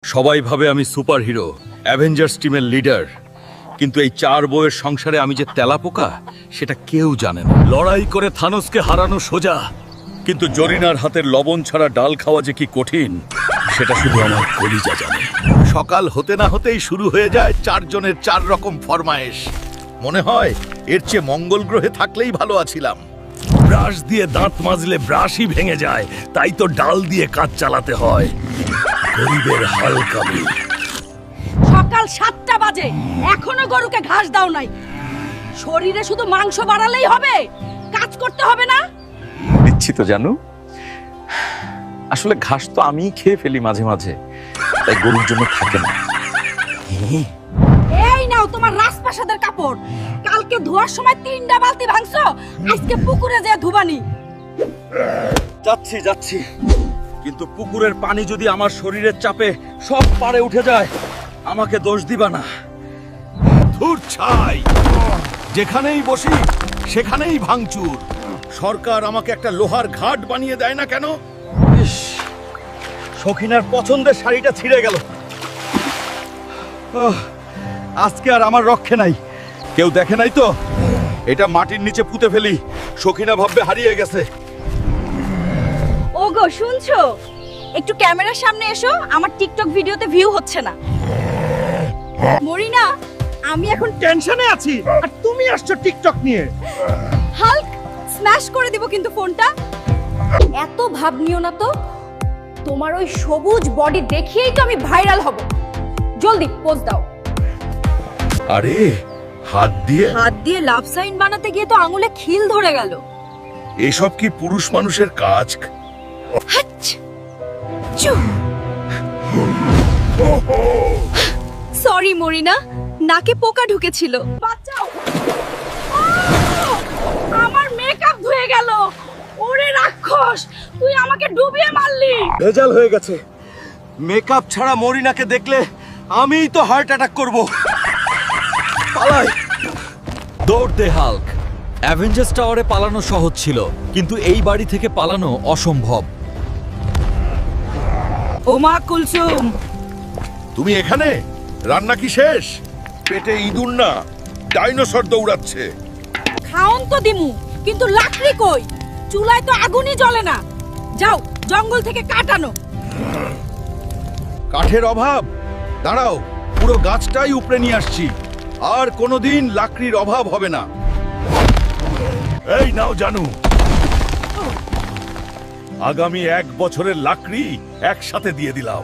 সবাই ভাবে আমি সুপারহিরো, অ্যাভেঞ্জার্স টিমের লিডার, কিন্তু এই 4 বউয়ের সংসারে আমি যে তেলাপোকা সেটা কেউ জানে না। লড়াই করে থানোসকে হারানো সোজা, কিন্তু জরিনার হাতের লবণ ছাড়া ডাল খাওয়া যে কি কঠিন সেটা শুধু আমার কলিজা জানে। সকাল হতে না হতেই শুরু হয়ে যায় 4 জনের 4 রকম ফরমায়েশ। মনে হয় এর চেয়ে মঙ্গল গ্রহে থাকলেই ভালো আছিলাম। ব্রাশ দিয়ে দাঁত মাজলে ব্রাশই ভেঙে যায়, তাই তো ডাল দিয়ে কাজ চালাতে হয়। গরিবের হালকা বিল। সকাল 7টা বাজে, এখনো গরুকে ঘাস দাও নাই। শরীরে শুধু মাংস বাড়ালেই হবে, কাজ করতে হবে না? দিচ্ছি তো জানু, আসলে ঘাস তো আমিই খেয়ে ফেলি মাঝে মাঝে, তাই গরুর জন্য থাকে না। এই নাও তোমার রাজপ্রাসাদের কাপড়। কালকে ধোয়ার সময় 3টা বালতি ভাঙছো, আজকে পুকুরে যেয়ে ধুবানি। যাচ্ছি যাচ্ছি, কিন্তু পুকুরের পানি যদি আমার শরীরের চাপে সব পারে উঠে যায়, আমাকে দোষ দিবা না। ধুর ছাই, যেখানেই বসি সেখানেই ভাঙচুর। সরকার আমাকে একটা লোহার ঘাট বানিয়ে দেয় না কেন? ইস, সখিনার পছন্দের শাড়িটা ছিঁড়ে গেল। আজকে আর আমার রক্ষে নাই। কেউ দেখে নাই তো? এটা মাটির নিচে পুঁতে ফেলি, সখিনা ভাববে হারিয়ে গেছে। ওগো শুনছো? একটু ক্যামেরার সামনে এসো, আমার টিকটক ভিডিওতে ভিউ হচ্ছে না। মরিনা, আমি এখন টেনশনে আছি আর তুমি আসছো টিকটক নিয়ে। হাল্ক স্ম্যাশ করে দিব কিন্তু ফোনটা। এত ভাব নিও না তো, তোমার ওই সবুজ বডি দেখিয়েই তো আমি ভাইরাল হব। জলদি পোজ দাও। আরে হাত দিয়ে? হাত দিয়ে লাভ সাইন বানাতে গিয়ে তো আঙুলে খিল ধরে গেল। এসব কি পুরুষ মানুষের কাজ? সরি মরিনা, নাকে পোকা ঢুকেছিল। বাঁচাও! আমার মেকআপ ধুয়ে গেল। ওরে রাক্ষস, তুই আমাকে ডুবিয়ে মারলি। ভেজাল হয়ে গেছে। মেকআপ ছাড়া মরিনাকে দেখলে আমিই তো হার্ট অ্যাটাক করব। পালাই। দৌড় দে হাল্ক। অ্যাভেঞ্জার্স টাওয়ারে পালানো সহজ ছিল, কিন্তু এই বাড়ি থেকে পালানো অসম্ভব। ওমা কুলসুম, তুমি এখানে? রান্না কি শেষ? পেটে ইঁদুর না, ডাইনোসর দৌড়াচ্ছে। খাওন তো দিমু, কিন্তু লাকড়ি কই? চুলায় তো আগুনই জ্বলে না। যাও জঙ্গল থেকে কাঠ আনো। কাঠের অভাব? দাঁড়াও, পুরো গাছটাই উপড়ে নিয়ে আসছি। আর কোনোদিন লাকড়ির অভাব হবে না। এই নাও জানু, আগামী 1 বছরের লাকড়ি একসাথে দিয়ে দিলাম।